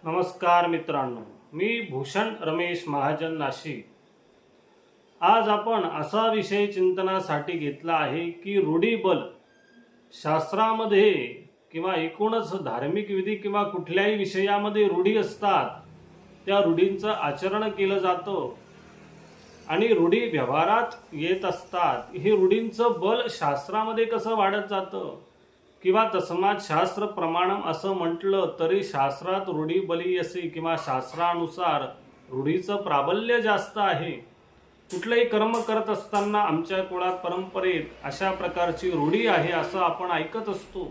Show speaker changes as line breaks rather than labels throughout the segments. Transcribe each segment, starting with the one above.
नमस्कार मित्रांनो, मी भूषण रमेश महाजन नाशिक। आज आपण असा विषय चिंतनासाठी घेतला आहे की रूढीबल शास्त्रामध्ये किंवा एकूणच धार्मिक विधी किंवा कुठल्याही विषयामध्ये रूढी असतात, त्या रूढींचं आचरण केलं जातं आणि रूढी व्यवहारात येत असतात। हे रूढींचं बल शास्त्रामध्ये कसं वाढत जातं किंवा तस्मात् शास्त्र प्रमाणम असं म्हटलं तरी शास्त्रात रूढी बलीयसी किंवा शास्त्रानुसार रूढीचं प्राबल्य जास्त आहे। कुठलंही कर्म करत असताना आमच्या कुळात परंपरेत अशा प्रकारची रूढी आहे असं आपण ऐकत असतो।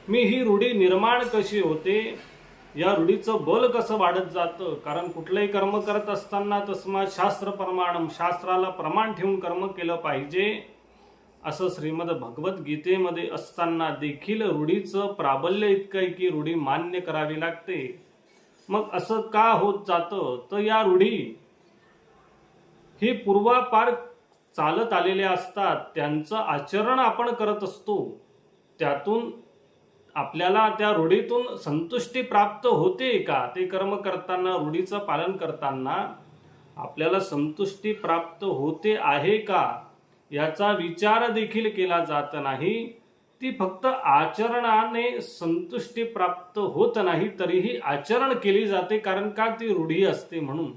मी ही रूढी निर्माण कशी होते, या रूढीचं बल कसं वाढत जातं, कारण कुठलंही कर्म करत असताना तस्मात् शास्त्र प्रमाणम शास्त्राला प्रमाण ठेवून कर्म केलं पाहिजे असं श्रीमद भगवद्गीतेमध्ये असताना देखील रूढीचं प्राबल्य इतकं आहे की रूढी मान्य करावी लागते। मग असं का होत जातं, तर या रूढी ही पूर्वापार चालत आलेल्या असतात, त्यांचं आचरण आपण करत असतो। त्यातून आपल्याला त्या रूढीतून संतुष्टी प्राप्त होते का, ते कर्म करताना रूढीचं पालन करताना आपल्याला संतुष्टी प्राप्त होते आहे का, याचा विचार देखील केला जात नाही। ती फक्त आचरणाने संतुष्टी प्राप्त होत नाही, तरीही आचरण केली जाते, कारण का ती रूढी असते म्हणून।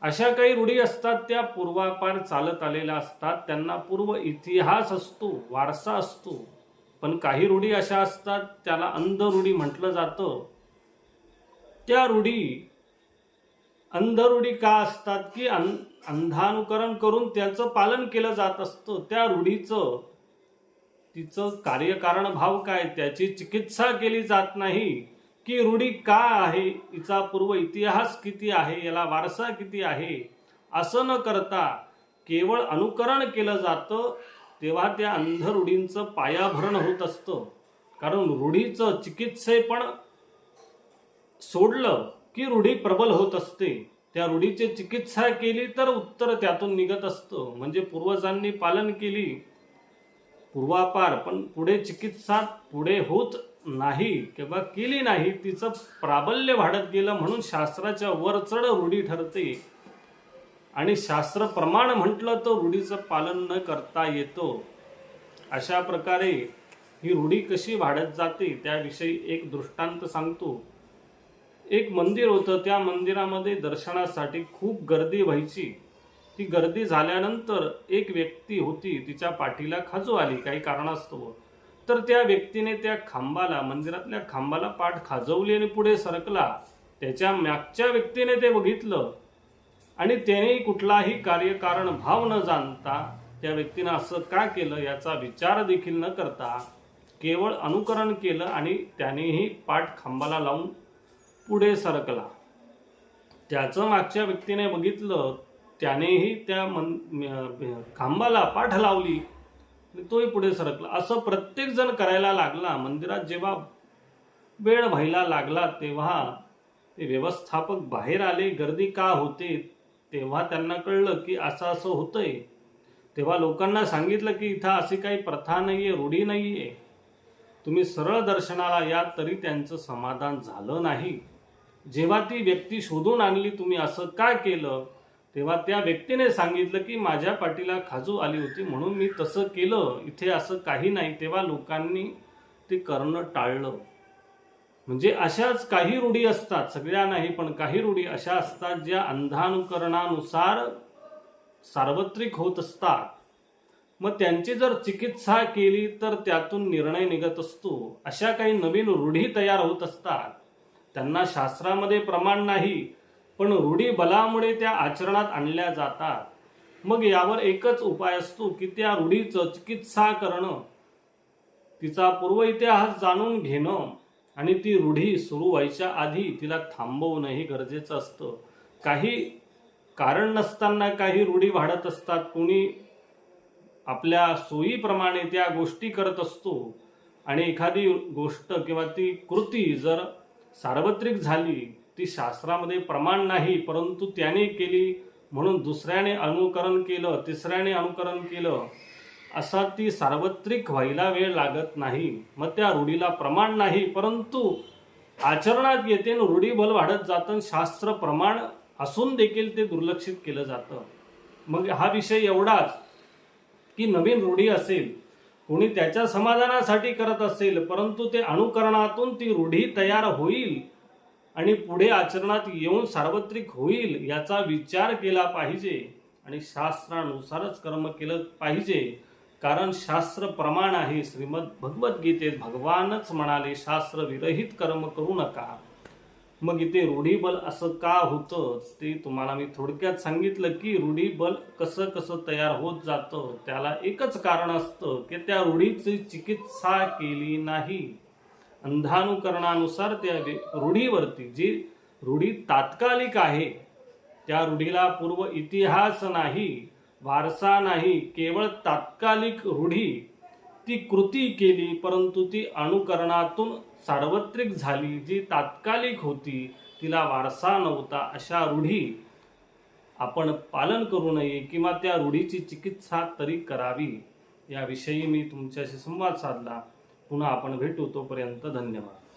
अशा काही रूढी असतात त्या पूर्वापार चालत आलेल्या असतात, त्यांना पूर्व इतिहास असतो, वारसा असतो। पण काही रूढी अशा असतात त्याला अंध रूढी म्हटलं जातं। त्या रूढी अंध रूढी का असतात की अंधानुकरण करून त्याचं पालन केलं जात असतं। त्या रूढीचं तिचं कार्यकारण भाव काय, त्याची चिकित्सा केली जात नाही की रूढी का आहे, हिचा पूर्व इतिहास किती आहे, याला वारसा किती आहे, असं न करता केवळ अनुकरण केलं जातं। तेव्हा त्या अंध रूढींचं पायाभरण होत असतं, कारण रूढीचं चिकित्सेपण सोडलं की रूढी प्रबल होत असते। त्या रूढीची चिकित्सा केली तर उत्तर त्यातून निघत असतं, म्हणजे पूर्वजांनी पालन केली पूर्वापार, पण पुढे चिकित्सा पुढे होत नाही किंवा केली नाही, तिचं प्राबल्य वाढत गेलं म्हणून शास्त्राच्या वरचढ रूढी ठरते। आणि शास्त्र प्रमाण म्हटलं तर रूढीचं पालन न करता येतो। अशा प्रकारे ही रूढी कशी वाढत जाते त्याविषयी एक दृष्टांत सांगतो। एक मंदिर होतं, त्या मंदिरामध्ये दर्शनासाठी खूप गर्दी व्हायची। ती गर्दी झाल्यानंतर एक व्यक्ती होती, तिच्या पाठीला खाजू आली काही कारणास्तव। तर त्या व्यक्तीने त्या खांबाला, मंदिरातल्या खांबाला पाठ खाजवली आणि पुढे सरकला। त्याच्या मागच्या व्यक्तीने ते बघितलं आणि त्याने कुठलाही कार्यकारण भाव न जाणता त्या व्यक्तीने असं का केलं याचा विचार देखील न करता केवळ अनुकरण केलं आणि त्यानेही पाठ खांबाला लावून पुढे सरकला। त्याचं मागच्या व्यक्तीने बघितलं, त्यानेही त्या खांबाला पाठ लावली, तोही पुढे सरकला। असं प्रत्येक जण करायला लागला। मंदिरात जेव्हा वेळ व्हायला लागला तेव्हा ते व्यवस्थापक बाहेर आले, गर्दी का होते, तेव्हा त्यांना कळलं की असं असं होतंय। तेव्हा लोकांना सांगितलं की इथं अशी काही प्रथा नाहीये, रूढी नाहीये, तुम्ही सरळ दर्शनाला या, तरी त्यांचं समाधान झालं नाही। जेव्हा ती व्यक्ती शोधून आणली तुम्ही असं का केलं, तेव्हा त्या व्यक्तीने सांगितलं की माझ्या पाठीला खाजू आली होती म्हणून मी तसं केलं, इथे असं काही नाही। तेव्हा लोकांनी ते करणं टाळलं। म्हणजे अशाच काही रूढी असतात, सगळ्या नाही पण काही रूढी अशा असतात ज्या अंधानुकरणानुसार सार्वत्रिक होत असतात। मग त्यांची जर चिकित्सा केली तर त्यातून निर्णय निघत असतो। अशा काही नवीन रूढी तयार होत असतात, त्यांना शास्त्रामध्ये प्रमाण नाही पण रूढी बलामुळे त्या आचरणात आणल्या जातात। मग यावर एकच उपाय असतो की त्या रूढीचं चिकित्सा करणं, तिचा पूर्व इतिहास जाणून घेणं आणि ती रूढी सुरू व्हायच्या आधी तिला थांबवणंही गरजेचं असतं। काही कारण नसताना काही रूढी वाढत असतात, कोणी आपल्या सोयीप्रमाणे त्या गोष्टी करत असतो आणि एखादी गोष्ट किंवा ती कृती जर सार्वत्रिक झाली, ती शास्त्रामध्ये प्रमाण नाही परंतु त्याने केली म्हणून दुसऱ्याने अनुकरण केलं, तिसऱ्याने अनुकरण केलं, असा ती सार्वत्रिक व्हायला वेळ लागत नाही। मग त्या रूढीला प्रमाण नाही परंतु आचरणात येते आणि रूढीबल वाढत जातं, शास्त्र प्रमाण असून देखील ते दुर्लक्षित केलं जातं. मग हा विषय एवढाच की नवीन रूढी असेल, कोणी त्याच्या समाधानासाठी करत असेल, परंतु ते अनुकरणातून ती रूढी तयार होईल आणि पुढे आचरणात येऊन सार्वत्रिक होईल याचा विचार केला पाहिजे आणि शास्त्रानुसारच कर्म केलं पाहिजे. कारण शास्त्र प्रमाण आहे. श्रीमद भगवद्गीतेत भगवानच म्हणाले, शास्त्र विरहित कर्म करू नका. मग इथे रूढीबल असं का होतं ते तुम्हाला मी थोडक्यात सांगितलं की रूढीबल कसं कसं तयार होत जातं त्याला एकच कारण असतं की त्या रूढीची चिकित्सा केली नाही. अंधानुकरणानुसार त्या रूढीवरती, जी रूढी तात्कालिक आहे, त्या रूढीला पूर्व इतिहास नाही, वारसा नाही, केवळ तात्कालिक रूढी, ती कृती केली परंतु ती अनुकरणातून सार्वत्रिक झाली. जी तात्कालिक होती तिला वारसा नव्हता, अशा रूढी आपण पालन करू नये किंवा त्या रूढीची चिकित्सा तरी करावी. याविषयी मी तुमच्याशी संवाद साधला. पुन्हा आपण भेटू, तोपर्यंत धन्यवाद.